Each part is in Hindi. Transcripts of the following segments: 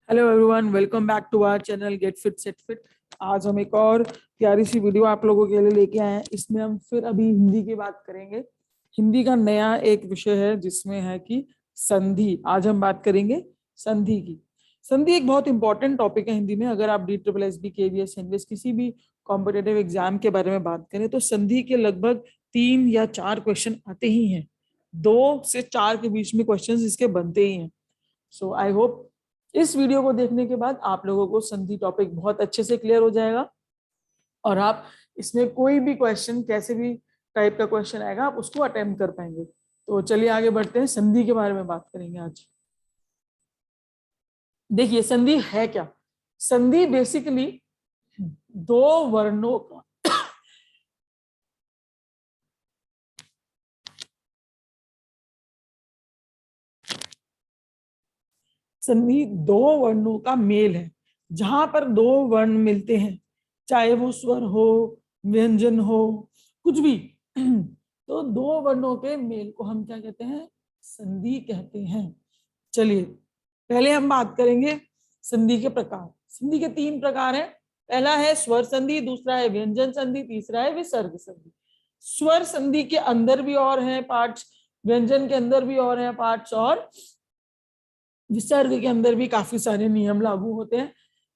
Hello everyone, welcome back to our channel get fit set fit. आज हम एक और प्यारी सी वीडियो आप लोगों के लिए लेके आए हैं। इसमें हम फिर अभी हिंदी की बात करेंगे। हिंदी का नया एक विषय है जिसमें है कि संधि। आज हम बात करेंगे संधि की। संधि एक बहुत इंपॉर्टेंट टॉपिक है हिंदी में। अगर आप DSSB KVS इंग्लिश किसी भी कॉम्पिटेटिव एग्जाम के बारे में बात करें तो संधि के लगभग 3 या 4 क्वेश्चन आते ही हैं। 2 से 4 के बीच में क्वेश्चन इसके बनते ही हैं। सो आई होप इस वीडियो को देखने के बाद आप लोगों को संधि टॉपिक बहुत अच्छे से क्लियर हो जाएगा और आप इसमें कोई भी क्वेश्चन, कैसे भी टाइप का क्वेश्चन आएगा, आप उसको अटेम्प्ट कर पाएंगे। तो चलिए आगे बढ़ते हैं, संधि के बारे में बात करेंगे आज। देखिए संधि है क्या। संधि बेसिकली दो वर्णों का संधि दो वर्णों का मेल है। जहां पर दो वर्ण मिलते हैं, चाहे वो स्वर हो, व्यंजन हो, कुछ भी तो दो वर्णों के मेल को हम क्या कहते हैं? संधि कहते हैं। चलिए पहले हम बात करेंगे संधि के प्रकार। संधि के 3 प्रकार हैं। पहला है स्वर संधि, दूसरा है व्यंजन संधि, तीसरा है विसर्ग संधि। स्वर संधि के अंदर भी और हैं पार्ट्स, व्यंजन के अंदर भी और हैं पार्ट्स, और विसर्ग के अंदर भी काफी सारे नियम लागू होते हैं।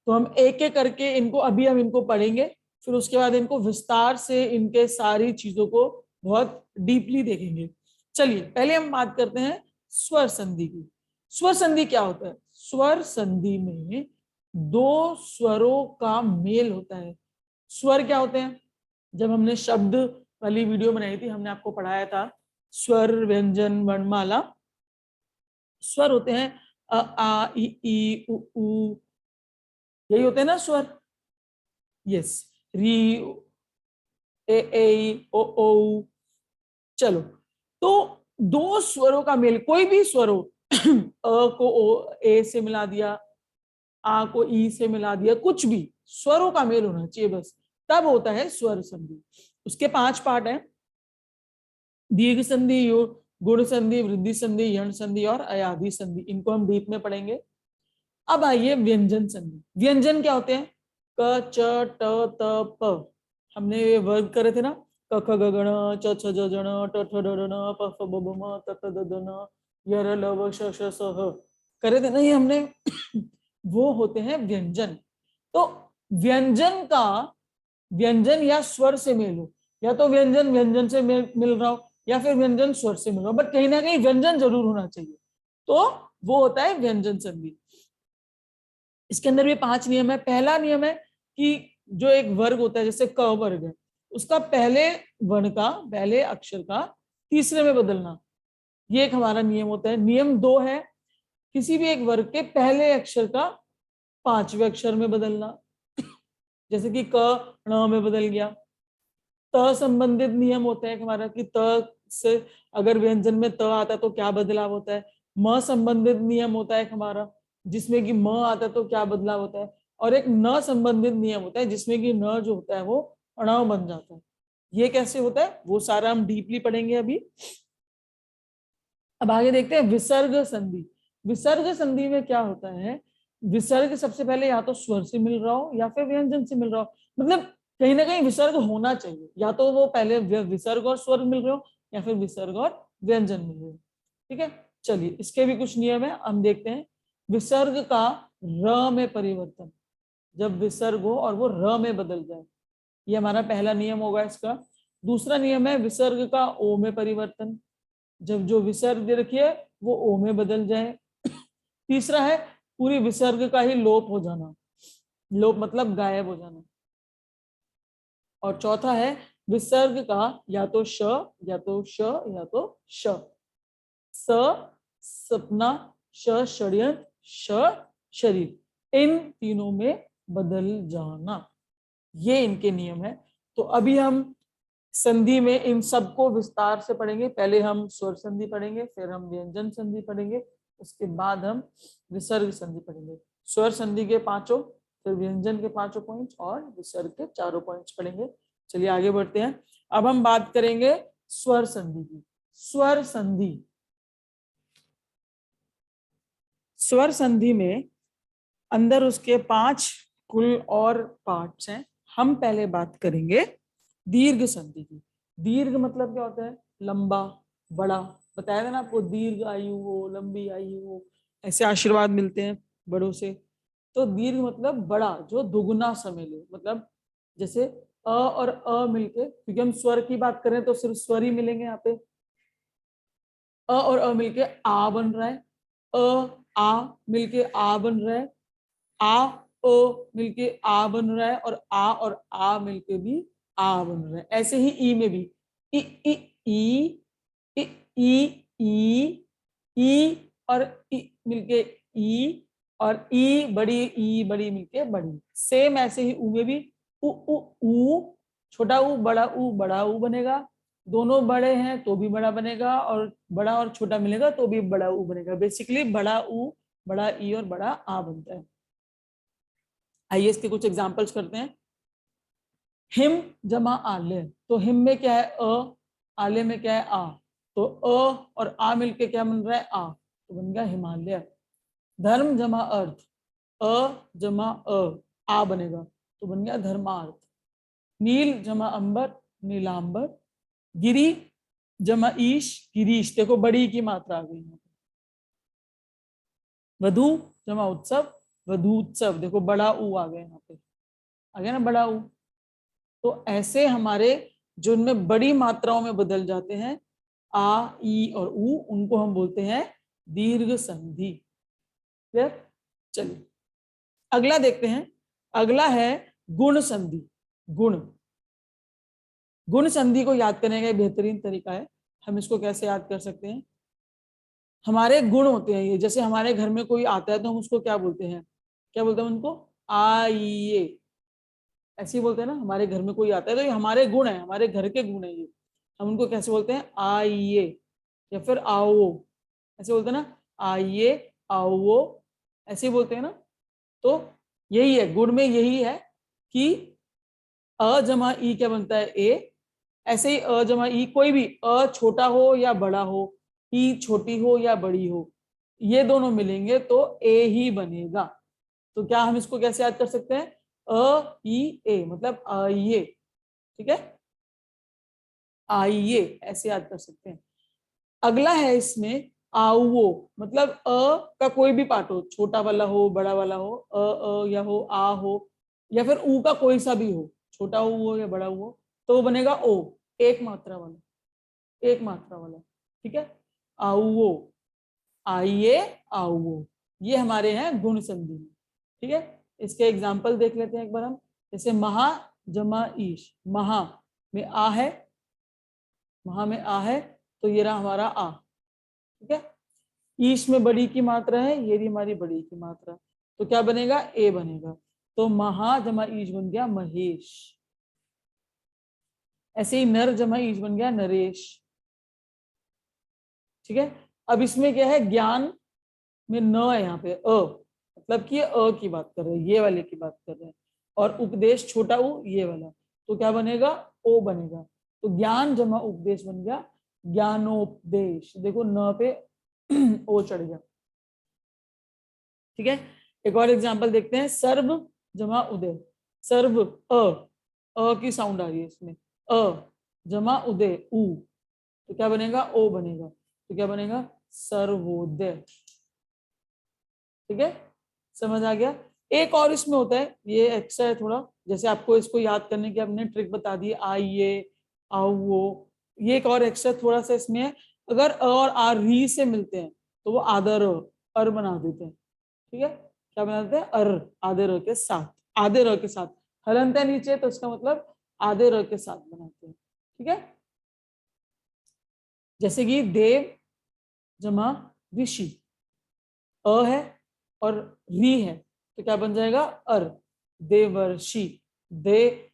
तो हम एक एक करके हम इनको पढ़ेंगे, फिर उसके बाद इनको विस्तार से इनके सारी चीजों को बहुत डीपली देखेंगे। चलिए पहले हम बात करते हैं स्वर संधि की। स्वर संधि क्या होता है? स्वर संधि में दो स्वरों का मेल होता है। स्वर क्या होते हैं? जब हमने शब्द वाली वीडियो बनाई थी, हमने आपको पढ़ाया था स्वर, व्यंजन, वर्णमाला। स्वर होते हैं अ आ इ ई उ ऊ, यही होते हैं ना स्वर। यस, री, ए ओ ओ। चलो, तो दो स्वरों का मेल, कोई भी स्वर हो अ को ओ ए से मिला दिया, आ को ई से मिला दिया, कुछ भी स्वरों का मेल होना चाहिए बस, तब होता है स्वर संधि। उसके 5 पार्ट हैं: दीर्घ संधि, गुण संधि, वृद्धि संधि, यण संधि और अयाधि संधि। इनको हम डीप में पढ़ेंगे। अब आइए व्यंजन संधि। व्यंजन क्या होते हैं? क, च, ट, त, प। हमने ये वर्ग करे थे ना, क ख ग घ च छ ज ज ण ट ठ ड ढ न प फ ब भ म त थ द ध न य र ल व श श स ह करे थे ना ये हमने वो होते हैं व्यंजन। तो व्यंजन का व्यंजन या स्वर से मेल हो, या तो व्यंजन व्यंजन से मिल रहा हो, या फिर व्यंजन स्वर से मिल रहा हो, बट कहीं ना कहीं व्यंजन जरूर होना चाहिए, तो वो होता है व्यंजन संधि। इसके अंदर भी 5 नियम है। पहला नियम है कि जो एक वर्ग होता है, जैसे क वर्ग है, उसका पहले वर्ण का, पहले अक्षर का तीसरे में बदलना, ये एक हमारा नियम होता है। नियम 2 है किसी भी एक वर्ग के पहले अक्षर का 5वें अक्षर में बदलना, जैसे कि क ण में बदल गया। त संबंधित नियम होता है हमारा कि त से अगर व्यंजन में त आता है तो क्या बदलाव होता है। म संबंधित नियम होता है हमारा, जिसमें कि म आता है तो क्या बदलाव होता है। और एक न संबंधित नियम होता है जिसमें कि न जो होता है वो अणाव बन जाता है। ये कैसे होता है वो सारा हम डीपली पढ़ेंगे अभी। अब आगे देखते हैं विसर्ग संधि। विसर्ग संधि में क्या होता है? विसर्ग सबसे पहले या तो स्वर से मिल रहा हो या फिर व्यंजन से मिल रहा हो, मतलब कहीं ना कहीं विसर्ग होना चाहिए, या तो वो पहले विसर्ग और स्वर मिल रहे हो, या फिर विसर्ग और व्यंजन मिल रहे हो। ठीक है, चलिए इसके भी कुछ नियम है, हम देखते हैं। विसर्ग का र में परिवर्तन, जब विसर्ग हो और वो र में बदल जाए, ये हमारा पहला नियम होगा इसका। दूसरा नियम है विसर्ग का ओ में परिवर्तन, जब जो विसर्ग रखिए वो ओ में बदल जाए। तीसरा है पूरी विसर्ग का ही लोप हो जाना, लोप मतलब गायब हो जाना। और चौथा है विसर्ग का या तो श, या तो श, या तो श, स सपना, श षड्यंत्र, श शरीर, इन तीनों में बदल जाना, ये इनके नियम है। तो अभी हम संधि में इन सबको विस्तार से पढ़ेंगे। पहले हम स्वर संधि पढ़ेंगे, फिर हम व्यंजन संधि पढ़ेंगे, उसके बाद हम विसर्ग संधि पढ़ेंगे। स्वर संधि के 5, फिर व्यंजन के 5 पॉइंट्स और विसर्ग के 4 पॉइंट्स पढ़ेंगे। चलिए आगे बढ़ते हैं। अब हम बात करेंगे स्वर संधि की। स्वर संधि, स्वर संधि में अंदर उसके 5 कुल और पार्ट्स हैं। हम पहले बात करेंगे दीर्घ संधि की। दीर्घ मतलब क्या होता है? लंबा, बड़ा। बताया था ना आपको, दीर्घ आयु हो, लंबी आयु हो, ऐसे आशीर्वाद मिलते हैं बड़ों से। तो दीर्घ मतलब बड़ा, जो दुगुना समय ले। मतलब जैसे अ और अ मिलके, क्योंकि हम स्वर की बात करें तो सिर्फ स्वर ही मिलेंगे यहाँ पे। अ और अ मिलके आ बन रहा है, अ आ मिलके आ बन रहा है, आ ओ मिलके आ बन रहा है, और आ मिलके भी आ बन रहा है। ऐसे ही ई में भी ई ई ई ई ई ई ई और ई मिलके ई, और ई बड़ी मिलके बड़ी। सेम ऐसे ही ऊ में भी उ उ ऊ, छोटा ऊ बड़ा ऊ बनेगा। दोनों बड़े हैं तो भी बड़ा बनेगा, और बड़ा और छोटा मिलेगा तो भी बड़ा ऊ बनेगा। बेसिकली बड़ा ऊ, बड़ा ई और बड़ा आ बनता है। आइए इसके कुछ एग्जांपल्स करते हैं। हिम जमा आले, तो हिम में क्या है? अ, आले में क्या है? आ। तो अ और आ मिलके क्या बन रहा है? आ, तो बन गया हिमालय। धर्म जमा अर्थ, अ जमा आ बनेगा तो बन गया धर्मार्थ। नील जमा अंबर, नीलांबर। गिरी जमा ईश, गिरीश। देखो बड़ी की मात्रा आ गई। वधु जमा उत्सव, वधूत्सव। देखो बड़ा ऊ आ गया यहाँ पे, आ गया ना बड़ा ऊ। तो ऐसे हमारे जो इनमें बड़ी मात्राओं में बदल जाते हैं, आ, ई और ऊ, उनको हम बोलते हैं दीर्घ संधि। क्लियर? चलिए अगला देखते हैं। अगला है गुण संधि। गुण, गुण संधि को याद करने का एक बेहतरीन तरीका है। हम इसको कैसे याद कर सकते हैं? हमारे गुण होते हैं ये। जैसे हमारे घर में कोई आता है तो हम उसको क्या बोलते हैं? क्या बोलते हैं उनको? आइए, ऐसे ही बोलते हैं ना। हमारे घर में कोई आता है तो ये हमारे गुण है, हमारे घर के गुण है ये। हम उनको कैसे बोलते हैं? आइए, या फिर आओ, ऐसे बोलते हैं ना। आइए, आओ, ऐसे ही बोलते हैं ना। तो यही है, गुण में यही है कि अ जमा ई क्या बनता है? ए। ऐसे ही अ जमा ई, कोई भी अ छोटा हो या बड़ा हो, ई छोटी हो या बड़ी हो, ये दोनों मिलेंगे तो ए ही बनेगा। तो क्या हम इसको कैसे याद कर सकते हैं? अ ई ए मतलब आइए। ठीक है, आइए ऐसे याद कर सकते हैं। अगला है इसमें आओ, मतलब अ का कोई भी पार्ट हो, छोटा वाला हो, बड़ा वाला हो, या हो, आ हो, या फिर ऊ का कोई सा भी हो, छोटा ऊ हो या बड़ा ऊ हो, तो वो बनेगा ओ, एक मात्रा वाला, एक मात्रा वाला। ठीक है, आओ, आइए, आओ, ये हमारे हैं गुण संधि। ठीक है, इसके एग्जाम्पल देख लेते हैं एक बार हम। जैसे महा जमा ईश, महा में आ है, महा में आ है, तो ये रहा हमारा आ। ठीक है, ईश में बड़ी की मात्रा है, ये भी हमारी बड़ी की मात्रा, तो क्या बनेगा? ए बनेगा। तो महा जमा ईश बन गया महेश। ऐसे ही नर जमा ईश बन गया नरेश। ठीक है, अब इसमें क्या है? ज्ञान में न है यहाँ पे, मतलब कि अ की बात कर रहे हैं, ये वाले की बात कर रहे हैं। और उपदेश छोटा ऊ, ये वाला, तो क्या बनेगा? ओ बनेगा। तो ज्ञान जमा उपदेश बन गया ज्ञानोपदेश। देखो न पे ओ चढ़ गया। ठीक है, एक और एग्जांपल देखते हैं। सर्व जमा उदय, सर्व अ की साउंड आ रही है इसमें, अ जमा उदय उ, तो क्या बनेगा? ओ बनेगा। तो क्या बनेगा? सर्वोदय। ठीक है, समझ आ गया? एक और इसमें होता है, ये एक्स्ट्रा है थोड़ा, जैसे आपको इसको याद करने की हमने ट्रिक बता दी, आइए, आओ, वो, ये एक और एक्स्ट्रा थोड़ा सा इसमें है। अगर अ और आ री से मिलते हैं तो वो आदर अर बना देते हैं। ठीक है, क्या बना देते हैं? अर, आधे र के साथ, आधे र के साथ। हलंत है नीचे तो इसका मतलब आधे र के साथ बनाते हैं। ठीक है, जैसे कि देव जमा ऋषि, अ है और री है, तो क्या बन जाएगा? अर, देवर्षि। दे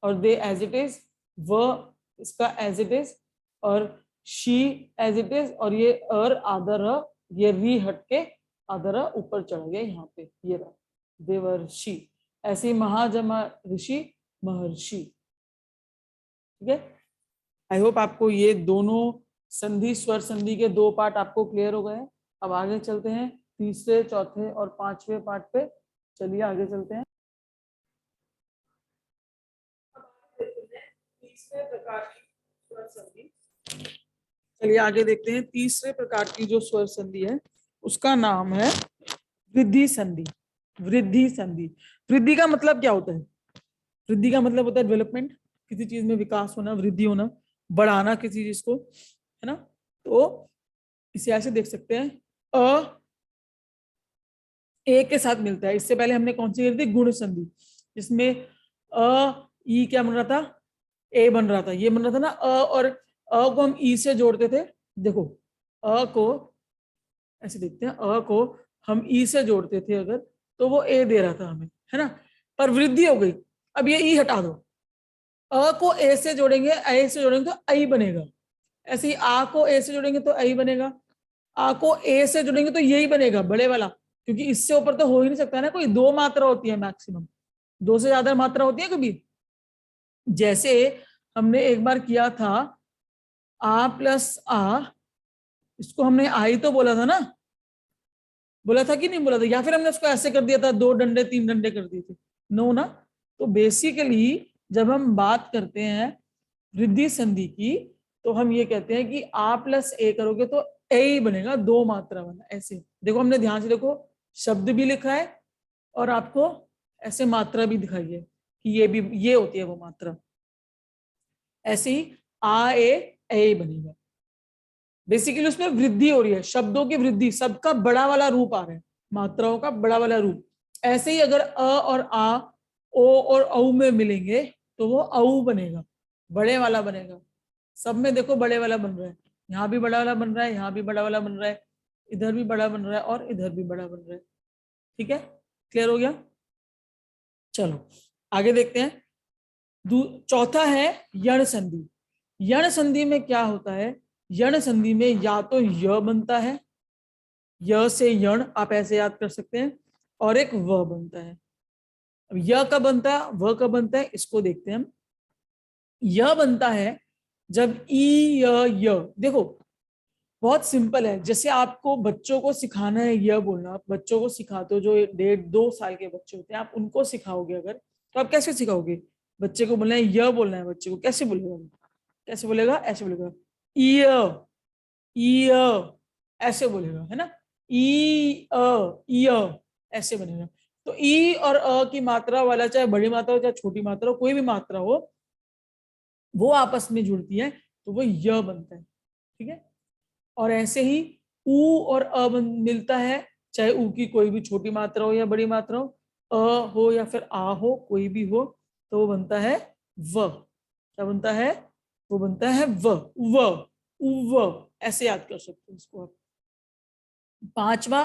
और दे एज इट इज, व इसका एज इट इज, और शी एज इट इज, और ये अर आदर, ये री हट के आदर ऊपर चढ़ गया यहाँ पे, ये रहा देवर्षि। ऐसे ही महाजमा ऋषि महर्षि। ठीक है, आई होप आपको ये दोनों संधि, स्वर संधि के 2 पार्ट आपको क्लियर हो गए हैं। अब आगे चलते हैं तीसरे, चौथे और 5वें पार्ट पे। चलिए आगे चलते हैं। तीसरे प्रकार की स्वर संधि। चलिए आगे देखते हैं। तीसरे प्रकार की जो स्वर संधि है उसका नाम है वृद्धि संधि। वृद्धि संधि। वृद्धि का मतलब क्या होता है? वृद्धि का मतलब होता है डेवलपमेंट, किसी चीज में विकास होना, वृद्धि होना, बढ़ाना किसी चीज को, है ना। तो इसे ऐसे देख सकते हैं, अ ए के साथ मिलता है। इससे पहले हमने कौन सी करी थी? गुण संधि, जिसमें ई क्या बन रहा था? ए बन रहा था। ये बन रहा था ना और को हम ई से जोड़ते थे। देखो को ऐसे देखते हैं, को हम ई से जोड़ते थे अगर, तो वो ए दे रहा था हमें, है ना। पर वृद्धि हो गई, अब ये ई हटा दो, को ए से जोड़ेंगे, ए से जोड़ेंगे तो आई बनेगा। ऐसे ही आ को ए से जोड़ेंगे तो आई बनेगा, आ को ए से जोड़ेंगे तो यही बनेगा बड़े वाला, क्योंकि इससे ऊपर तो हो ही नहीं सकता ना कोई। दो मात्रा होती है मैक्सिमम, दो से ज्यादा मात्रा होती है कभी। जैसे हमने एक बार किया था आ प्लस आ, इसको हमने आई तो बोला था ना, बोला था कि नहीं बोला था? या फिर हमने उसको ऐसे कर दिया था, दो डंडे तीन डंडे कर दिए थे? नो ना। तो बेसिकली जब हम बात करते हैं वृद्धि संधि की, तो हम ये कहते हैं कि आ प्लस ए करोगे तो ए ही बनेगा, दो मात्रा वाला। ऐसे देखो, हमने ध्यान से देखो, शब्द भी लिखा है और आपको ऐसे मात्रा भी दिखाई है कि ये भी, ये होती है वो मात्रा। ऐसे ही आ ए बनेगा। बेसिकली उसमें वृद्धि हो रही है, शब्दों की वृद्धि, सबका बड़ा वाला रूप आ रहा है, मात्राओं का बड़ा वाला रूप। ऐसे ही अगर अ और आ, ओ और औ में मिलेंगे तो वो औ बनेगा, बड़े वाला बनेगा। सब में देखो बड़े वाला बन रहा है, यहाँ भी बड़ा वाला बन रहा है, यहाँ भी बड़ा वाला बन रहा है, इधर भी बड़ा बन रहा है और इधर भी बड़ा बन रहा है। ठीक है, क्लियर हो गया? चलो आगे देखते हैं। चौथा है यण संधि। यण संधि में क्या होता है? यण संधि में या तो य बनता है, य से यण आप ऐसे याद कर सकते हैं, और एक व बनता है। अब य कब बनता है, व कब बनता है, इसको देखते हैं हम। य बनता है जब ई य। देखो बहुत सिंपल है, जैसे आपको बच्चों को सिखाना है यह बोलना, आप बच्चों को सिखाते हो, जो 1.5-2 साल के बच्चे होते हैं, आप उनको सिखाओगे अगर, तो आप कैसे सिखाओगे? बच्चे को बोलना है यह बोलना है, बच्चे को कैसे बोलेगा? कैसे बोलेगा? ऐसे बोलेगा, ईय ईय, ऐसे बोलेगा, है ना। ईय ऐसे बनेगा। तो ई और अ की मात्रा वाला, चाहे बड़ी मात्रा हो चाहे छोटी मात्रा हो, कोई भी मात्रा हो, वो आपस में जुड़ती है तो वो य बनता है। ठीक है। और ऐसे ही ऊ और मिलता है, चाहे ऊ की कोई भी छोटी मात्रा हो या बड़ी मात्रा हो, हो या फिर आ हो, कोई भी हो, तो वो बनता है व। क्या बनता है? वो बनता है व। व व ऐसे याद कर सकते हो इसको आप। पांचवा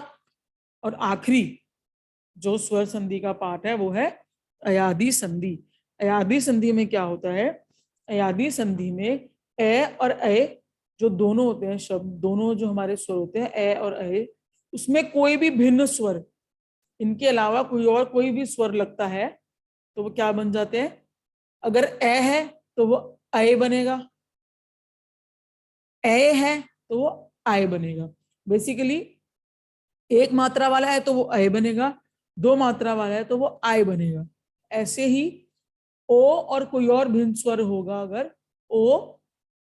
और आखिरी जो स्वर संधि का पार्ट है वो है अयादी संधि। अयादी संधि में क्या होता है? अयादी संधि में ए और ए जो दोनों होते हैं शब्द, दोनों जो हमारे स्वर होते हैं ए और ए, उसमें कोई भी भिन्न स्वर, इनके अलावा कोई और कोई भी स्वर लगता है तो वो क्या बन जाते हैं? अगर ए है तो वो ए बनेगा, ए है तो वो आय बनेगा। बेसिकली एक मात्रा वाला है तो वो ए बनेगा, दो मात्रा वाला है तो वो आय बनेगा। ऐसे ही ओ और कोई और भिन्न स्वर होगा, अगर ओ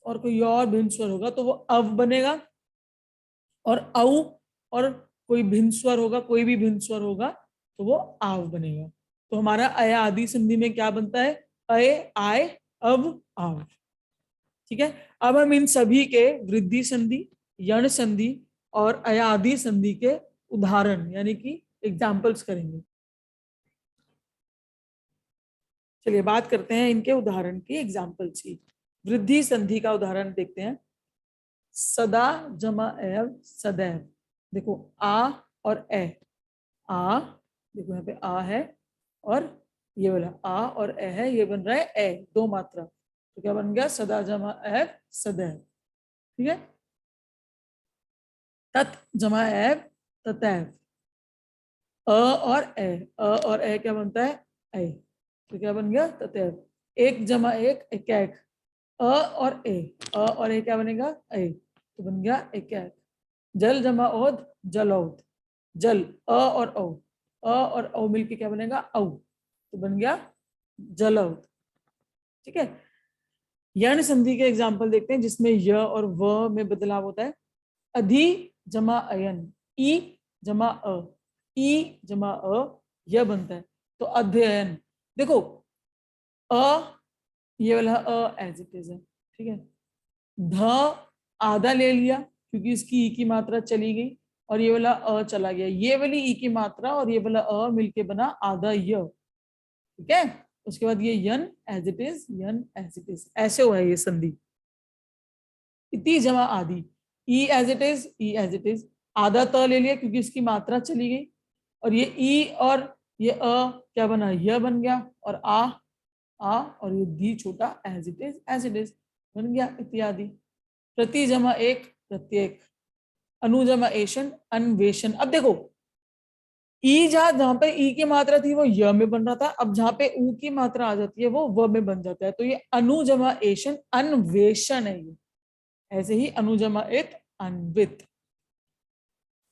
और कोई और भिन्न स्वर होगा तो वो अव बनेगा, और औ और कोई भिन्न स्वर होगा, कोई भी भिन्न स्वर होगा तो वो आव बनेगा। तो हमारा अय आदि संधि में क्या बनता है? अय आय अव आव। ठीक है। अब हम इन सभी के वृद्धि संधि, यण संधि और अयादि संधि के उदाहरण यानी कि एग्जाम्पल्स करेंगे। चलिए बात करते हैं इनके उदाहरण की, एग्जाम्पल्स की। वृद्धि संधि का उदाहरण देखते हैं। सदा जमा एव सदैव। देखो आ और ए, आ, देखो यहाँ पे आ है और ये वाला आ और ए है, ये बन रहा है ए, दो मात्रा, तो क्या बन गया? सदा जमा एव सदैव। ठीक है। तत् जमा एव ततैव। अ और ए क्या बनता है? ऐ, तो क्या बन गया? ततैव। एक जमा एक एक, अ और ए क्या बनेगा? ऐ, तो बन गया एक। जल जमा ओध जलौध। जल अ और औ, और औ मिलके क्या बनेगा, औ, तो बन गया जलौद। ठीक है, यण संधि के एग्जाम्पल देखते हैं जिसमें य और व में बदलाव होता है। अधि जमा अयन, ई जमा अ, ई जमा अ, यह बनता है, तो अध्ययन। देखो अ, ये वाला अ एज इट इज है, ठीक है। ध आधा ले लिया क्योंकि इसकी ई की मात्रा चली गई, और ये वाला अ चला गया, ये वाली ई की मात्रा और ये वाला अ मिलके बना आधा य, ठीक है। उसके बाद ये यन एज इट इज, यन एज इट इज, ऐसे हुआ है ये संधि। इति जमा आदि, ई एज इट इज, ई एज इट इज, आधा त ले लिया क्योंकि इसकी मात्रा चली गई, और ये ई और ये अ क्या बना, य बन गया, और आ और ये दी छोटा एज इट इज बन गया इत्यादि। प्रति जमा एक, प्रत्येक। अनुजमा एशन, अन्वेषण। अब देखो ई जहां पे ई की मात्रा थी वो य में बन रहा था, अब जहां पे ऊ की मात्रा आ जाती है वो व में बन जाता है, तो ये अनुजमा एशन अन्वेषण है ये। ऐसे ही अनुजमा इत, अन्वित।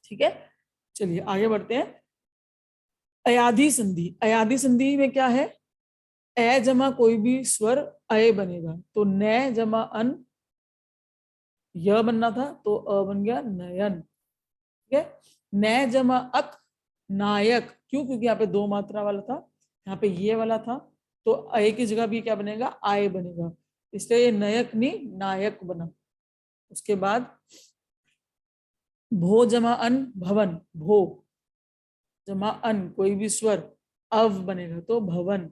ठीक है, चलिए आगे बढ़ते हैं। अयाधि संधि, अयाधि संधि में क्या है, ए जमा कोई भी स्वर अय बनेगा, तो न जमा अन, य बनना था तो अ बन गया नयन। ठीक है, न जमा अक, नायक, क्यों, क्योंकि यहाँ पे दो मात्रा वाला था, यहाँ पे ये वाला था, तो अय की जगह भी क्या बनेगा, आय बनेगा, इसलिए ये नयक नहीं नायक बना। उसके बाद भो जमा अन, भवन, भो जमा अन कोई भी स्वर अव बनेगा तो भवन।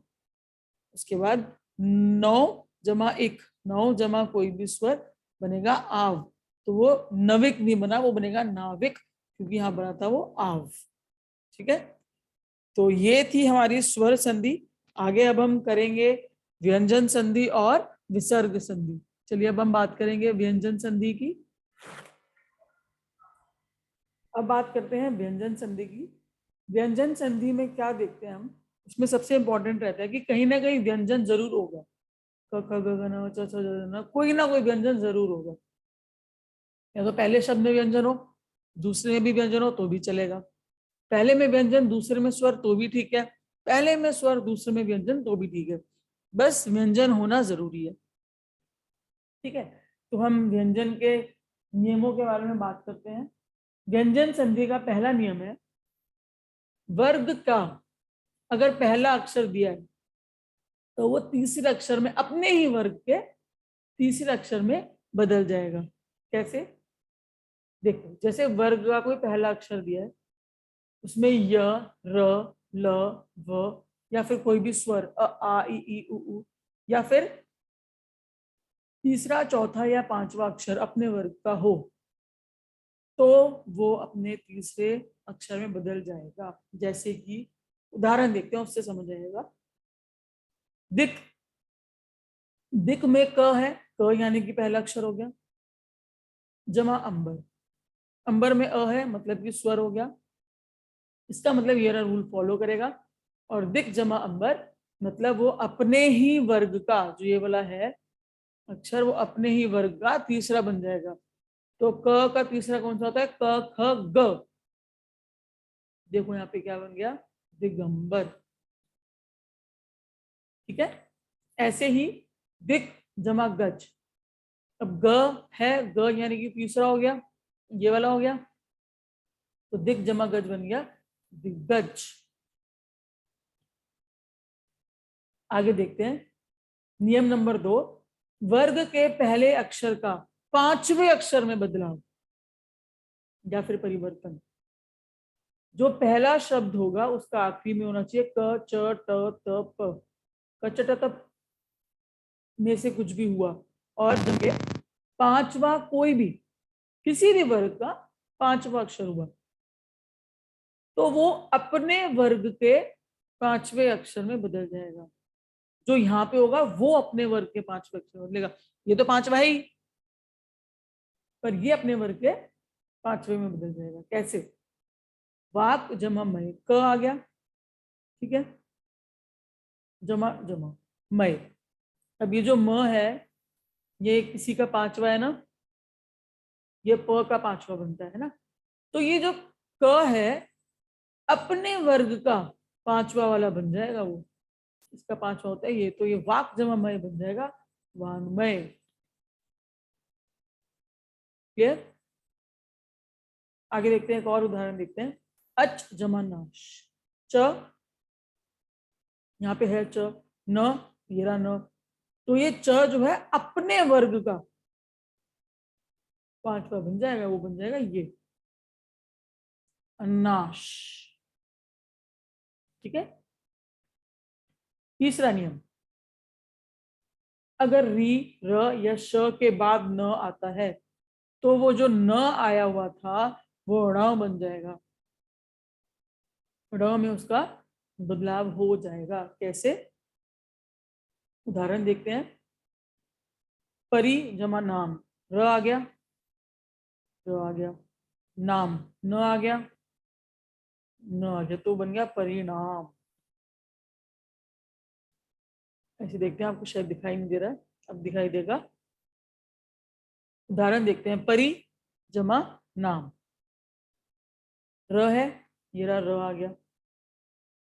उसके बाद नौ जमा एक, नौ जमा कोई भी स्वर बनेगा आव, तो वो नविक नहीं बना, वो बनेगा नाविक, क्योंकि यहाँ बना था वो आव। ठीक है, तो ये थी हमारी स्वर संधि। आगे अब हम करेंगे व्यंजन संधि और विसर्ग संधि। चलिए अब हम बात करेंगे व्यंजन संधि की। अब बात करते हैं व्यंजन संधि की। व्यंजन संधि में क्या देखते हैं हम, उसमें सबसे इंपॉर्टेंट रहता है कि कहीं ना कहीं व्यंजन जरूर होगा, क ख ग घ न च छ ज झ न, कोई ना कोई व्यंजन जरूर होगा। या तो पहले शब्द में व्यंजन हो, दूसरे में भी व्यंजन हो तो भी चलेगा, पहले में व्यंजन दूसरे में स्वर तो भी ठीक है, पहले में स्वर दूसरे में व्यंजन तो भी ठीक है, बस व्यंजन होना जरूरी है। ठीक है, तो हम व्यंजन के नियमों के बारे में बात करते हैं। व्यंजन संधि का पहला नियम है, वर्ग का अगर पहला अक्षर दिया है तो वो तीसरे अक्षर में, अपने ही वर्ग के तीसरे अक्षर में बदल जाएगा। कैसे, देखो जैसे वर्ग का कोई पहला अक्षर दिया है, उसमें य, र, ल, व, या फिर कोई भी स्वर अ आ इ ई उ ऊ, या फिर तीसरा चौथा या पांचवा अक्षर अपने वर्ग का हो, तो वो अपने तीसरे अक्षर में बदल जाएगा। जैसे कि उदाहरण देखते हैं, उससे समझ आएगा। दिक, दिक में क है, क यानी कि पहला अक्षर हो गया, जमा अंबर, अंबर में अ है मतलब कि स्वर हो गया, इसका मतलब ये रूल फॉलो करेगा। और दिक जमा अंबर मतलब वो अपने ही वर्ग का, जो ये वाला है अक्षर, वो अपने ही वर्ग का तीसरा बन जाएगा। तो क का तीसरा कौन सा होता है, क ख ग, देखो यहाँ पे क्या बन गया, दिगंबर। ठीक है, ऐसे ही दिक जमा गज, अब ग है, ग यानी कि तीसरा हो गया, ये वाला हो गया, तो दिक जमा गज बन गया दिग्गज। आगे देखते हैं नियम नंबर 2, वर्ग के पहले अक्षर का पांचवें अक्षर में बदलाव या फिर परिवर्तन। जो पहला शब्द होगा उसका आखिरी में होना चाहिए क च ट त प, क च ट त में से कुछ भी हुआ, और जब पांचवा कोई भी किसी भी वर्ग का पांचवा अक्षर हुआ, तो वो अपने वर्ग के पांचवें अक्षर में बदल जाएगा। जो यहाँ पे होगा वो अपने वर्ग के पांचवें अक्षर में बदलेगा, ये तो पांचवा ही, पर ये अपने वर्ग के पांचवें में बदल जाएगा। कैसे, वाक जमा मय, क आ गया, ठीक है, जमा जमा मय, अब ये जो म है ये किसी का पांचवा है ना, ये प का पांचवा बनता है ना, तो ये जो क है अपने वर्ग का पांचवा वाला बन जाएगा वो, इसका पांचवा होता है ये, तो ये वाक जमा मय बन जाएगा वाङ्मय। क्लियर? आगे देखते हैं, एक और उदाहरण देखते हैं। अच जमा नाश, च यहाँ पे है च, न ये रहा न, तो ये च जो है अपने वर्ग का पांचवा बन जाएगा, वो बन जाएगा ये अन्नाश। ठीक है। तीसरा नियम, अगर री र या श के बाद न आता है तो वो जो न आया हुआ था वो ण बन जाएगा, ण में उसका बदलाव हो जाएगा। कैसे? उदाहरण देखते हैं। परी जमा नाम, र आ गया, र आ गया, नाम न आ गया, न आ गया, तो बन गया परिणाम। ऐसे देखते हैं, आपको शायद दिखाई नहीं दे रहा है, अब दिखाई देगा। उदाहरण देखते हैं। परी जमा नाम, र है, ये रहा र आ गया,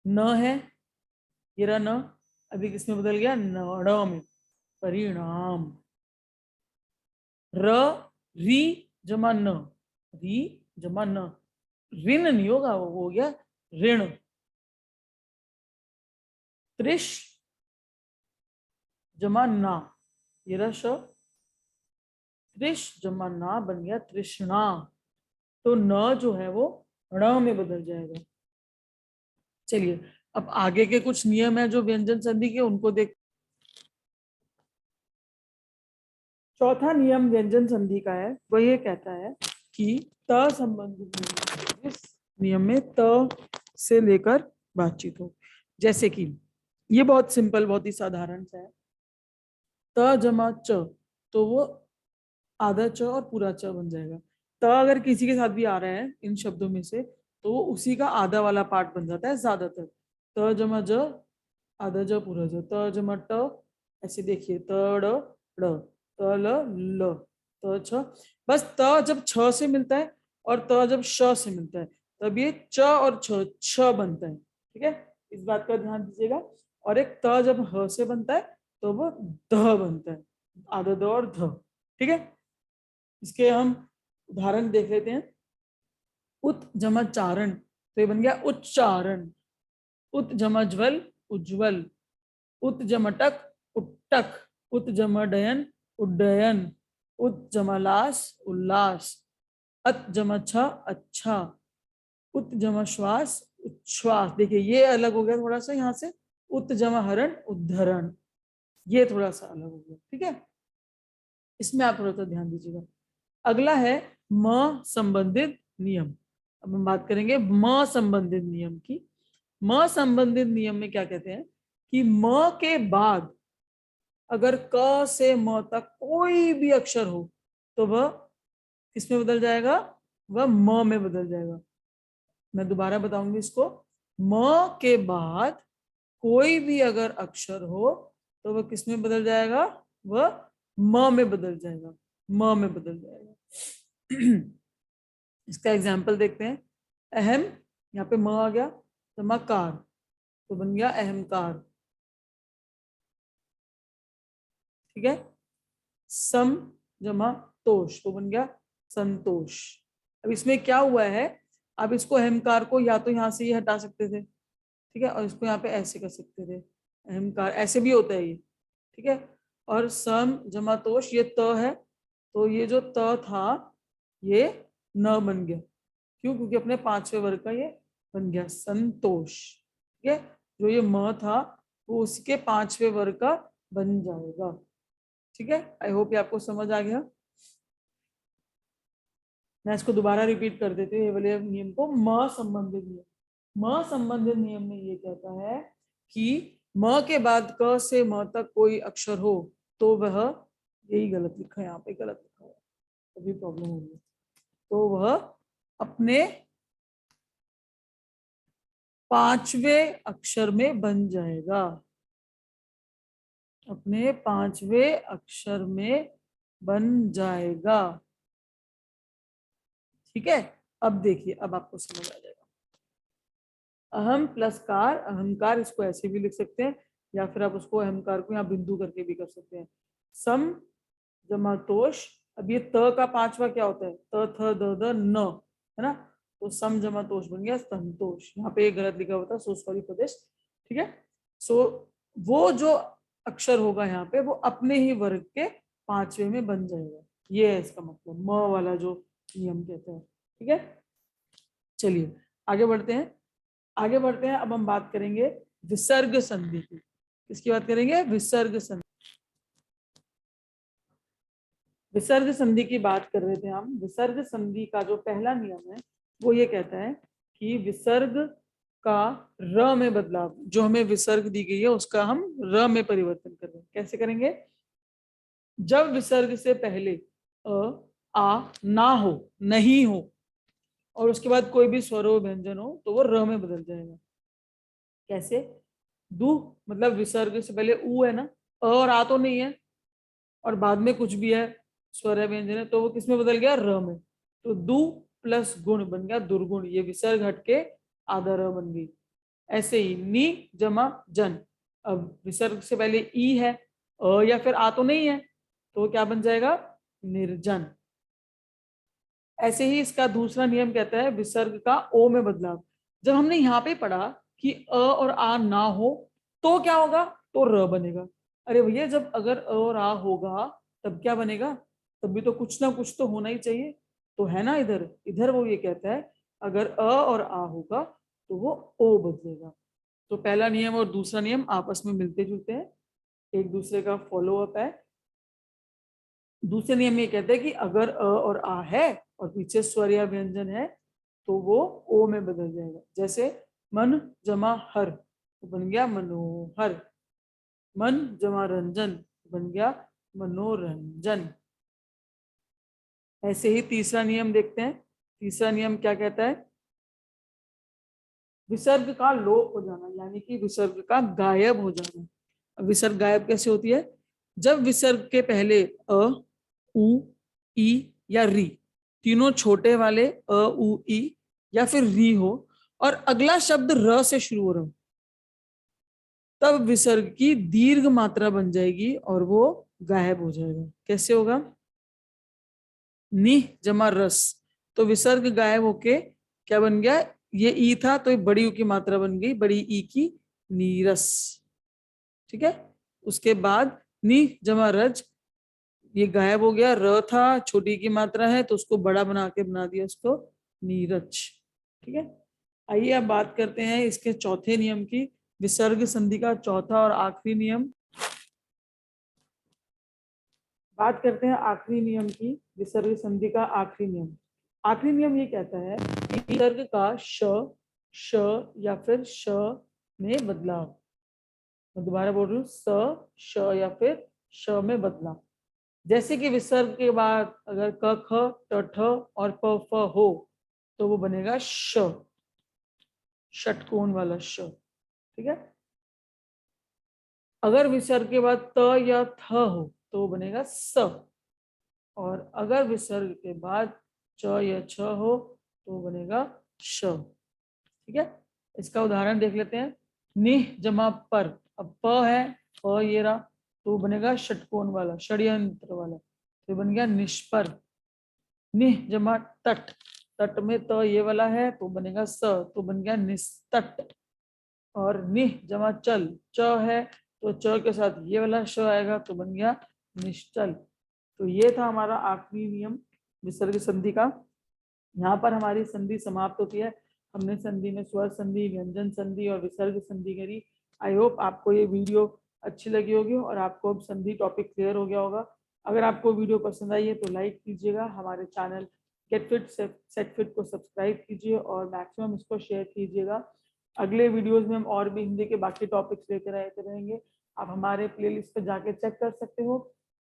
न है, ये रहा न, अभी किसमें बदल गया? ण में, परिणाम। र री जमा न, री जमा न, ऋण नहीं होगा, वो हो गया ऋण। त्रिश जमा ना, ये रहा श, त्रिश जमा ना बन गया तृष्णा, तो न जो है वो ण में बदल जाएगा। चलिए, अब आगे के कुछ नियम है जो व्यंजन संधि के, उनको देख। चौथा नियम व्यंजन संधि का है, वह ये कहता है कि त संबंधित नियम, इस नियम में त से लेकर बातचीत हो। जैसे कि ये बहुत सिंपल, बहुत ही साधारण सा है। त जमा च, तो वो आधा च और पूरा च बन जाएगा। त अगर किसी के साथ भी आ रहा है इन शब्दों में से, तो वो उसी का आधा वाला पार्ट बन जाता है ज्यादातर। त जमा ज, आधा ज पूरा ज, त जमा ट, ऐसे देखिए, त ड़ ड़, त ल ल, त छ। बस त जब छ से मिलता है और त जब श से मिलता है, तब ये च और छ छ बनता है। ठीक है, इस बात का ध्यान दीजिएगा। और एक त जब ह से बनता है तो वो ध बनता है, आधा द और ध। ठीक है, इसके हम उदाहरण देख लेते हैं। उत जमा चारण, तो ये बन गया उच्चारण। उत जमा ज्वल, उज्ज्वल। उत जमा टक, उट्टक। उत जमा डयन, उड्डयन। उत जमा लास, उल्लास। अत जमा छ, अच्छा। उत जमा श्वास, उच्छ्वास। देखिए ये अलग हो गया थोड़ा सा यहाँ से। उत जमा हरण, उद्धरण, ये थोड़ा सा अलग हो गया। ठीक है, इसमें आप थोड़ा सा ध्यान दीजिएगा। अगला है म संबंधित नियम। अब हम बात करेंगे म संबंधित नियम की। म संबंधित नियम में क्या कहते हैं कि म के बाद अगर क से म तक कोई भी अक्षर हो तो वह किसमें बदल जाएगा? वह म में बदल जाएगा। मैं दोबारा बताऊंगी इसको। म के बाद कोई भी अगर अक्षर हो तो वह किसमें बदल जाएगा? वह म में बदल जाएगा, म में बदल जाएगा। इसका एग्जाम्पल देखते हैं। अहम, यहाँ पे म आ गया, तो मकार, तो बन गया अहमकार। ठीक है, सम जमा तोष, तो बन गया संतोष। अब इसमें क्या हुआ है, अब इसको अहमकार को या तो यहाँ से ये हटा सकते थे, ठीक है, और इसको यहाँ पे ऐसे कर सकते थे, अहमकार ऐसे भी होता है ये। ठीक है, और सम जमा तोष, ये त है, तो ये जो त था ये न बन गया। क्यों? क्योंकि अपने पांचवें वर्ग का ये बन गया संतोष। ठीक है, जो ये म था वो उसके पांचवें वर्ग का बन जाएगा। ठीक है, आई होप ये आपको समझ आ गया। मैं इसको दोबारा रिपीट कर देती हूँ ये वाले नियम को। म संबंधित नियम, म संबंधित नियम में ये कहता है कि म के बाद क से म तक कोई अक्षर हो तो वह, यही गलत लिखा है यहाँ पे, गलत लिखा है, अभी प्रॉब्लम होगी, तो वह अपने पांचवें अक्षर में बन जाएगा, अपने पांचवें अक्षर में बन जाएगा। ठीक है, अब देखिए, अब आपको समझ आ जाएगा। अहम प्लस कार, अहंकार, इसको ऐसे भी लिख सकते हैं या फिर आप उसको अहंकार को यहाँ बिंदु करके भी कर सकते हैं। सम जमा तोष, अब ये त का पांचवा क्या होता है, त थ द द न, है ना, तो सम जमा तोष बन गया संतोष। यहाँ पे एक गलत लिखा हुआ था, सो सॉरी फॉर दिस, ठीक है। सो वो जो अक्षर होगा यहाँ पे वो अपने ही वर्ग के पांचवे में बन जाएगा, ये है इसका मतलब, म वाला जो नियम कहते हैं, ठीक है। चलिए आगे बढ़ते हैं, आगे बढ़ते हैं। अब हम बात करेंगे विसर्ग संधि की। किसकी बात करेंगे, विसर्ग संधि। विसर्ग संधि की बात कर रहे थे हम। विसर्ग संधि का जो पहला नियम है वो ये कहता है कि विसर्ग का र में बदलाव, जो हमें विसर्ग दी गई है उसका हम र में परिवर्तन कर रहे हैं। कैसे करेंगे, जब विसर्ग से पहले अ आ ना हो, नहीं हो, और उसके बाद कोई भी स्वर हो, व्यंजन हो, तो वो र में बदल जाएगा। कैसे, दू मतलब विसर्ग से पहले ऊ है ना, अ और आ तो नहीं है, और बाद में कुछ भी है, स्वर है, व्यंजन है, तो वो किस में बदल गया, र में। तो दू प्लस गुण बन गया दुर्गुण, ये विसर्ग हट के आधा र बन गई। ऐसे ही नी जमा जन, अब विसर्ग से पहले ई है, अ या फिर आ तो नहीं है, तो क्या बन जाएगा, निर्जन। ऐसे ही इसका दूसरा नियम कहता है विसर्ग का ओ में बदलाव। जब हमने यहाँ पे पढ़ा कि अ और आ ना हो तो क्या होगा, तो र बनेगा। अरे भैया जब अगर अ और आ होगा तब क्या बनेगा, तब भी तो कुछ ना कुछ तो होना ही चाहिए, तो है ना, इधर इधर वो ये कहता है अगर अ और आ होगा तो वो ओ बदलेगा। तो पहला नियम और दूसरा नियम आपस में मिलते जुलते हैं, एक दूसरे का फॉलो अप है। दूसरे नियम में ये कहते हैं कि अगर अ और आ है और पीछे स्वर या व्यंजन है तो वो ओ में बदल जाएगा। जैसे मन जमा हर तो बन गया मनोहर, मन जमा रंजन बन गया मनोरंजन। ऐसे ही तीसरा नियम देखते हैं। तीसरा नियम क्या कहता है, विसर्ग का लोप हो जाना, यानी कि विसर्ग का गायब हो जाना। अब विसर्ग गायब कैसे होती है, जब विसर्ग के पहले अ उ ई या री, तीनों छोटे वाले अ उ ई या फिर री हो, और अगला शब्द र से शुरू हो रहा हो, तब विसर्ग की दीर्घ मात्रा बन जाएगी और वो गायब हो जाएगा। कैसे होगा, नि जमा रस, तो विसर्ग गायब होके क्या बन गया, ये ई था तो ये बड़ी ऊ की मात्रा बन गई, बड़ी ई की नीरस, ठीक है। उसके बाद नि जमा रज, ये गायब हो गया, र था छोटी की मात्रा है तो उसको बड़ा बना के बना दिया उसको नीरज, ठीक है। आइए अब बात करते हैं इसके चौथे नियम की, विसर्ग संधि का चौथा और आखिरी नियम। बात करते हैं आखिरी नियम की, विसर्ग संधि का आखिरी नियम। आखिरी नियम ये कहता है कि विसर्ग का श या फिर श में बदलाव। मैं दोबारा बोल रही हूँ, श या फिर श में बदलाव। जैसे कि विसर्ग के बाद अगर क ख ट ठ और प फ हो तो वो बनेगा श, षटकोण वाला श, ठीक है। अगर विसर्ग के बाद त या थ हो तो वो बनेगा स, और अगर विसर्ग के बाद च या छ हो तो बनेगा श, ठीक है। इसका उदाहरण देख लेते हैं। निह जमा पर, अब प है, प ये रहा, तो बनेगा षटकोण वाला, षड्यंत्र वाला, तो बन गया निष्पर। निह जमा तट, तट में त ये वाला है तो बनेगा स, तो बन गया निस्तट। और निह जमा चल, च है तो च के साथ ये वाला श आएगा तो बन गया निश्चल। तो ये था हमारा आखिरी नियम विसर्ग संधि का। यहाँ पर हमारी संधि समाप्त होती है। हमने संधि में स्वर संधि, व्यंजन संधि और विसर्ग संधि करी। आई होप आपको ये वीडियो अच्छी लगी होगी और आपको अब संधि टॉपिक क्लियर हो गया होगा। अगर आपको वीडियो पसंद आई है तो लाइक कीजिएगा, हमारे channel get fit set fit को सब्सक्राइब कीजिए और मैक्सिमम इसको शेयर कीजिएगा। अगले वीडियोस में हम और भी हिंदी के बाकी टॉपिक्स लेकर आते रहेंगे। आप हमारे प्लेलिस्ट पर जाके चेक कर सकते हो,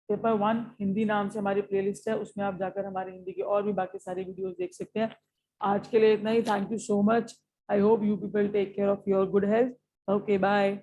पेपर 1 हिंदी नाम से हमारी प्लेलिस्ट है, उसमें आप जाकर हमारे हिंदी की और भी बाकी सारी वीडियोस देख सकते हैं। आज के लिए इतना ही। Thank you so much. I hope you people take care of your good health. Okay bye.